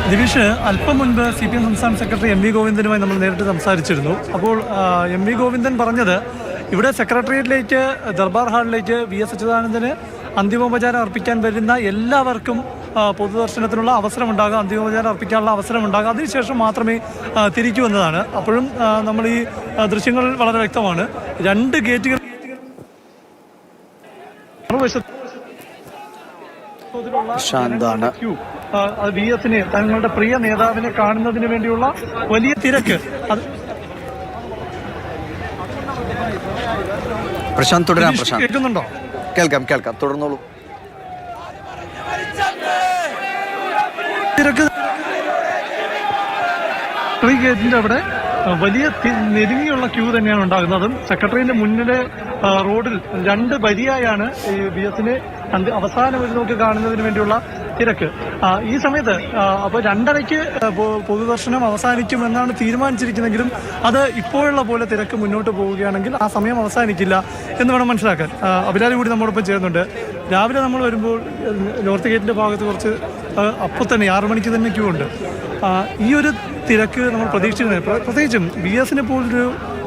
ദിവിഷ്, അല്പം മുൻപ് CPM സംസ്ഥാന സെക്രട്ടറി എം വി ഗോവിന്ദനുമായി നമ്മൾ നേരിട്ട് സംസാരിച്ചിരുന്നു. അപ്പോൾ എം വി ഗോവിന്ദൻ പറഞ്ഞത് ഇവിടെ സെക്രട്ടേറിയറ്റിലേക്ക്, ദർബാർ ഹാളിലേക്ക് VS അച്യുതാനന്ദന് അന്തിമോപചാരം അർപ്പിക്കാൻ വരുന്ന എല്ലാവർക്കും പൊതുദർശനത്തിനുള്ള അവസരമുണ്ടാകുക, അന്തിമോപചാരം അർപ്പിക്കാനുള്ള അവസരമുണ്ടാകുക, അതിനുശേഷം മാത്രമേ തിരിക്കൂ എന്നതാണ്. അപ്പോഴും നമ്മൾ ഈ ദൃശ്യങ്ങൾ വളരെ വ്യക്തമാണ്. 2 ഗേറ്റുകൾ ശാന്താണ്. VSനെ, തങ്ങളുടെ പ്രിയ നേതാവിനെ കാണുന്നതിന് വേണ്ടിയുള്ള വലിയ തിരക്ക്. പ്രശാന്ത് തുടരാം. പ്രശാന്ത് കേൾക്കുന്നുണ്ടോ? കേൾക്കാം തുടർന്നോളൂ. തിരക്ക് ഗേറ്റിന്റെ അവിടെ വലിയ നെരുങ്ങിയുള്ള ക്യൂ തന്നെയാണ് ഉണ്ടാകുന്നതും. സെക്രട്ടറിയുടെ മുന്നിലെ റോഡിൽ 2 വരിയായാണ് ഈ VSനെ അവസാനം ഒരു നോക്ക് കാണുന്നതിന് വേണ്ടിയുള്ള തിരക്ക്. ഈ സമയത്ത് അപ്പോൾ 2:30-ക്ക് പൊതുദർശനം അവസാനിക്കുമെന്നാണ് തീരുമാനിച്ചിരിക്കുന്നെങ്കിലും അത് ഇപ്പോഴുള്ള പോലെ തിരക്ക് മുന്നോട്ട് പോവുകയാണെങ്കിൽ ആ സമയം അവസാനിക്കില്ല എന്ന് വേണം മനസ്സിലാക്കാൻ. അഭിലാഷ് കൂടി നമ്മോടൊപ്പം ചേരുന്നുണ്ട്. രാവിലെ നമ്മൾ വരുമ്പോൾ നോർത്ത് ഗേറ്റിന്റെ ഭാഗത്ത് കുറച്ച് അപ്പോൾ തന്നെ 6 മണിക്ക് തന്നെ ക്യൂ ഉണ്ട്. ഈ ഒരു തിരക്ക് നമ്മൾ പ്രതീക്ഷിക്കുന്നത്, പ്രത്യേകിച്ചും VSനെ പോലൊരു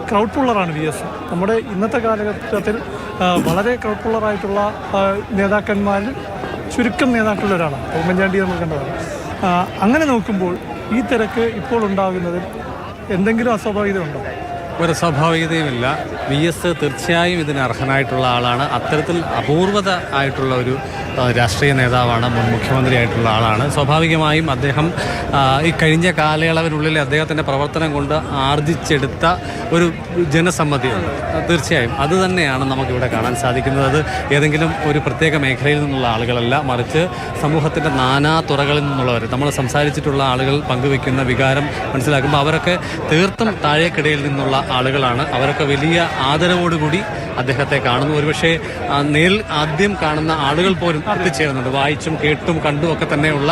ക്രൗഡ് പുള്ളറാണ് VS. നമ്മുടെ ഇന്നത്തെ കാലഘട്ടത്തിൽ വളരെ ക്രൗഡ് പുള്ളറായിട്ടുള്ള നേതാക്കന്മാരിൽ ചുരുക്കം നേതാക്കളിൽ ഒരാളാണ്. ഉമ്മൻചാണ്ടി നമ്മൾ കണ്ടതാണ്. അങ്ങനെ നോക്കുമ്പോൾ ഈ തിരക്ക് ഇപ്പോൾ ഉണ്ടാകുന്നതിൽ എന്തെങ്കിലും അസ്വാഭാവികത ഉണ്ടോ? ഒരു സ്വാഭാവികതയുമില്ല. VS തീർച്ചയായും ഇതിന് അർഹനായിട്ടുള്ള ആളാണ്. അത്തരത്തിൽ അപൂർവത ആയിട്ടുള്ള ഒരു രാഷ്ട്രീയ നേതാവാണ്, മുൻ മുഖ്യമന്ത്രിയായിട്ടുള്ള ആളാണ്. സ്വാഭാവികമായും അദ്ദേഹം ഈ കഴിഞ്ഞ കാലയളവിനുള്ളിൽ അദ്ദേഹത്തിൻ്റെ പ്രവർത്തനം കൊണ്ട് ആർജിച്ചെടുത്ത ഒരു ജനസമ്മതിയുണ്ട്. തീർച്ചയായും അത് തന്നെയാണ് നമുക്കിവിടെ കാണാൻ സാധിക്കുന്നത്. അത് ഏതെങ്കിലും ഒരു പ്രത്യേക മേഖലയിൽ നിന്നുള്ള ആളുകളല്ല, മറിച്ച് സമൂഹത്തിൻ്റെ നാനാ തുറകളിൽ നിന്നുള്ളവർ, നമ്മൾ സംസാരിച്ചിട്ടുള്ള ആളുകൾ പങ്കുവെക്കുന്ന വികാരം മനസ്സിലാക്കുമ്പോൾ അവരൊക്കെ തീർത്തും താഴേക്കിടയിൽ നിന്നുള്ള ആളുകളാണ്. അവരൊക്കെ വലിയ ആദരവോടുകൂടി അദ്ദേഹത്തെ കാണുന്നു. ഒരുപക്ഷെ ആദ്യം കാണുന്ന ആളുകൾ പോലും എത്തിച്ചേരുന്നുണ്ട്. വായിച്ചും കേട്ടും കണ്ടും ഒക്കെ തന്നെയുള്ള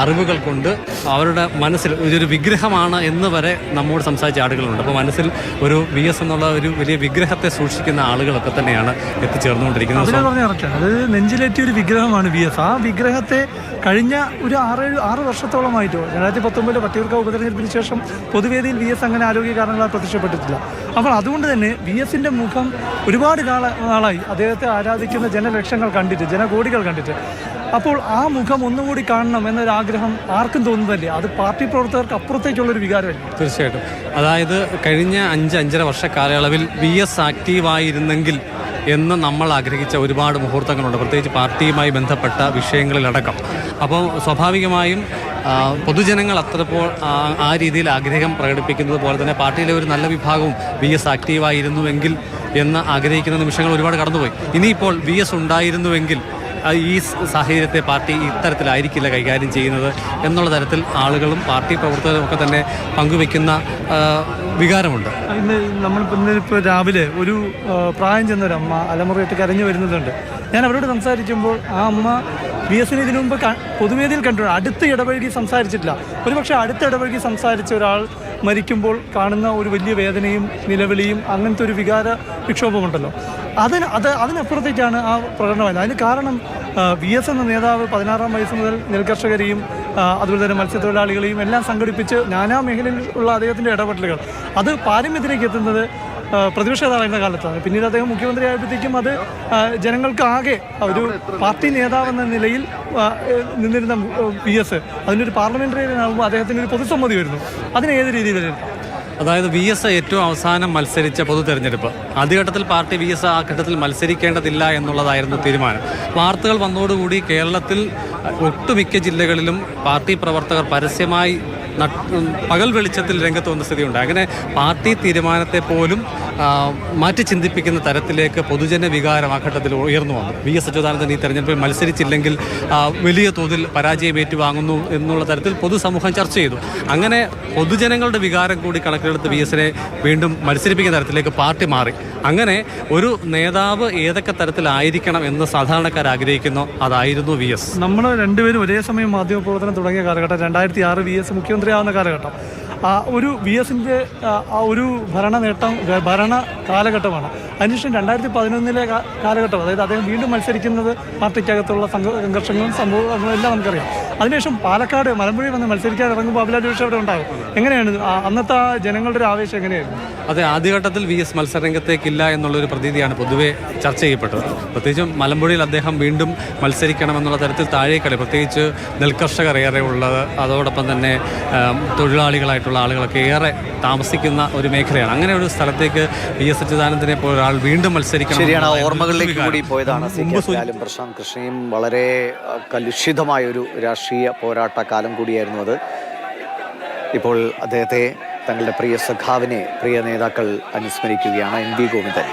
അറിവുകൾ കൊണ്ട് അവരുടെ മനസ്സിൽ ഇതൊരു വിഗ്രഹമാണ് എന്ന് വരെ നമ്മോട് സംസാരിച്ച ആളുകളുണ്ട്. അപ്പോൾ മനസ്സിൽ ഒരു VS എന്നുള്ള ഒരു വലിയ വിഗ്രഹത്തെ സൂക്ഷിക്കുന്ന ആളുകളൊക്കെ തന്നെയാണ് എത്തിച്ചേർന്നുകൊണ്ടിരിക്കുന്നത്. അത് നെഞ്ചിലേറ്റിയ ഒരു വിഗ്രഹമാണ് VS. ആ വിഗ്രഹത്തെ കഴിഞ്ഞ ഒരു 6 വർഷത്തോളമായിട്ടോ 2019 വട്ടിയൂർക്കാവ് ഉപതെരഞ്ഞെടുപ്പിന് ശേഷം പൊതുവേദിയിൽ VS അങ്ങനെ ആരോഗ്യ കാരണങ്ങളാൽ പ്രത്യക്ഷപ്പെട്ടിട്ടില്ല. അപ്പോൾ അതുകൊണ്ട് തന്നെ VSന്റെ മുഖം ഒരുപാട് നാളായി അദ്ദേഹത്തെ ആരാധിക്കുന്ന ജനലക്ഷങ്ങൾ കണ്ടിട്ട്, ജനകോടികൾ കണ്ടിട്ട്. അപ്പോൾ ആ മുഖം ഒന്നുകൂടി കാണണം എന്നൊരാഗ്രഹം ആർക്കും തോന്നുന്നതല്ലേ? അത് പാർട്ടി പ്രവർത്തകർക്ക് അപ്പുറത്തേക്കുള്ളൊരു വികാരമല്ലേ? തീർച്ചയായിട്ടും. അതായത് കഴിഞ്ഞ 5-5.5 വർഷ കാലയളവിൽ VS ആക്റ്റീവായിരുന്നെങ്കിൽ എന്ന് നമ്മൾ ആഗ്രഹിച്ച ഒരുപാട് മുഹൂർത്തങ്ങളുണ്ട്, പ്രത്യേകിച്ച് പാർട്ടിയുമായി ബന്ധപ്പെട്ട വിഷയങ്ങളിലടക്കം. അപ്പോൾ സ്വാഭാവികമായും പൊതുജനങ്ങൾ അത്രപ്പോൾ ആ രീതിയിൽ ആഗ്രഹം പ്രകടിപ്പിക്കുന്നത് പോലെ തന്നെ പാർട്ടിയിലെ ഒരു നല്ല വിഭാഗവും VS ആക്റ്റീവായിരുന്നുവെങ്കിൽ എന്ന് ആഗ്രഹിക്കുന്ന നിമിഷങ്ങൾ ഒരുപാട് കടന്നുപോയി. ഇനിയിപ്പോൾ VS ഉണ്ടായിരുന്നുവെങ്കിൽ ഈ സാഹചര്യത്തെ പാർട്ടി ഇത്തരത്തിലായിരിക്കില്ല കൈകാര്യം ചെയ്യുന്നത് എന്നുള്ള തരത്തിൽ ആളുകളും പാർട്ടി പ്രവർത്തകരും ഒക്കെ തന്നെ പങ്കുവെക്കുന്ന വികാരമുണ്ട്. ഇന്നിപ്പോൾ രാവിലെ ഒരു പ്രായം ചെന്നൊരമ്മ അലമുറയിട്ട് കരഞ്ഞു വരുന്നതുണ്ട്. ഞാൻ അവരോട് സംസാരിക്കുമ്പോൾ ആ അമ്മ VSനെ ഇതിനു മുമ്പ് പൊതുവേദിയിൽ കണ്ടിട്ടുണ്ട്. അടുത്ത് ഇടപഴകി സംസാരിച്ചിട്ടില്ല. ഒരുപക്ഷെ അടുത്ത് ഇടപഴകി സംസാരിച്ച ഒരാൾ മരിക്കുമ്പോൾ കാണുന്ന ഒരു വലിയ വേദനയും നിലവിളിയും അങ്ങനത്തെ ഒരു വികാര വിക്ഷോഭമുണ്ടല്ലോ, അതിനപ്പുറത്തേക്കാണ് ആ പ്രകടനമായത്. അതിന് കാരണം VS എന്ന നേതാവ് 16-ാം വയസ്സ് മുതൽ നെൽകർഷകരെയും അതുപോലെ തന്നെ മത്സ്യത്തൊഴിലാളികളെയും എല്ലാം സംഘടിപ്പിച്ച് നാനാ മേഖലയിൽ ഉള്ള അദ്ദേഹത്തിൻ്റെ ഇടപെടലുകൾ അത് പാരമ്യത്തിലേക്ക് എത്തുന്നത് പ്രതിപക്ഷ നേതാവായിരുന്ന കാലത്താണ്. പിന്നീട് അദ്ദേഹം മുഖ്യമന്ത്രി ആയപ്പോഴത്തേക്കും അത് ജനങ്ങൾക്ക് ആകെ ഒരു പാർട്ടി നേതാവെന്ന നിലയിൽ നിന്നിരുന്ന VS അതിനൊരു പാർലമെന്ററിയനാകുമ്പോൾ അദ്ദേഹത്തിന് ഒരു പൊതുസമ്മതി വരുന്നു. അതിന് ഏത് രീതിയിൽ വരുന്നു? അതായത് VS ഏറ്റവും അവസാനം മത്സരിച്ച പൊതു തെരഞ്ഞെടുപ്പ് ആദ്യഘട്ടത്തിൽ പാർട്ടി VS ആ ഘട്ടത്തിൽ മത്സരിക്കേണ്ടതില്ല എന്നുള്ളതായിരുന്നു തീരുമാനം. വാർത്തകൾ വന്നതോടുകൂടി കേരളത്തിൽ ഒട്ടുമിക്ക ജില്ലകളിലും പാർട്ടി പ്രവർത്തകർ പരസ്യമായി പകൽ വെളിച്ചത്തിൽ രംഗത്ത് വന്ന സ്ഥിതിയുണ്ട്. അങ്ങനെ പാർട്ടി തീരുമാനത്തെ പോലും മാറ്റി ചിന്തിപ്പിക്കുന്ന തരത്തിലേക്ക് പൊതുജന വികാരം ആ ഘട്ടത്തിൽ ഉയർന്നു വന്നു. VS അച്യുതാനന്ദൻ ഈ തെരഞ്ഞെടുപ്പിൽ മത്സരിച്ചില്ലെങ്കിൽ വലിയ തോതിൽ പരാജയം ഏറ്റുവാങ്ങുന്നു എന്നുള്ള തരത്തിൽ പൊതുസമൂഹം ചർച്ച ചെയ്തു. അങ്ങനെ പൊതുജനങ്ങളുടെ വികാരം കൂടി കണക്കിലെടുത്ത് VSനെ വീണ്ടും മത്സരിപ്പിക്കുന്ന തരത്തിലേക്ക് പാർട്ടി മാറി. അങ്ങനെ ഒരു നേതാവ് ഏതൊക്കെ തരത്തിലായിരിക്കണം എന്ന് സാധാരണക്കാർ ആഗ്രഹിക്കുന്നു, അതായിരുന്നു VS. നമ്മൾ രണ്ടുപേരും ഒരേ സമയം മാധ്യമപ്രവർത്തനം തുടങ്ങിയ കാലഘട്ടം 2006 VS മുഖ്യമന്ത്രിയാവുന്ന കാലഘട്ടം. ഒരു VS-ന്റെ ആ ഒരു ഭരണ കാലഘട്ടമാണ്. അതിനുശേഷം 2011 കാലഘട്ടം, അതായത് അദ്ദേഹം വീണ്ടും മത്സരിക്കുന്നത് പാർട്ടിക്കകത്തുള്ള സംഘർഷങ്ങളും സംഭവങ്ങളും എല്ലാം നമുക്കറിയാം. അതിനുശേഷം പാലക്കാട് മലമ്പുഴയിൽ വന്ന് മത്സരിക്കാൻ ഇറങ്ങുമ്പോൾ അഭിലാഷ് ജോഷി അവിടെ ഉണ്ടാകും. എങ്ങനെയാണ് അന്നത്തെ ജനങ്ങളുടെ ഒരു ആവേശം എങ്ങനെയായിരുന്നു? അതെ, ആദ്യഘട്ടത്തിൽ VS മത്സരരംഗത്തേക്കില്ല എന്നുള്ളൊരു പ്രതീതിയാണ് പൊതുവെ ചർച്ച ചെയ്യപ്പെട്ടത്. പ്രത്യേകിച്ചും മലമ്പുഴയിൽ അദ്ദേഹം വീണ്ടും മത്സരിക്കണമെന്നുള്ള തരത്തിൽ താഴേക്കളി, പ്രത്യേകിച്ച് നെൽകർഷകർ ഏറെ ഉള്ളത്, അതോടൊപ്പം തന്നെ തൊഴിലാളികളായിട്ടുള്ള ആളുകളൊക്കെ ഏറെ താമസിക്കുന്ന ഒരു മേഖലയാണ്. അങ്ങനെ ഒരു സ്ഥലത്തേക്ക് VS അച്യുതാനന്ദനെ പോലെ ഒരാൾ വീണ്ടും മത്സരിക്കണം. ശരിയാണ്, ഓർമ്മകളിലേക്ക് കൂടി പോയതാണ് പ്രശാന്ത് കൃഷ്ണയും. വളരെ കലുഷിതമായൊരു രാഷ്ട്രീയ പോരാട്ട കാലം കൂടിയായിരുന്നു അത്. ഇപ്പോൾ അദ്ദേഹത്തെ, തങ്ങളുടെ പ്രിയ സഖാവിനെ പ്രിയ നേതാക്കൾ അനുസ്മരിക്കുകയാണ്. NV ഗോവിന്ദൻ.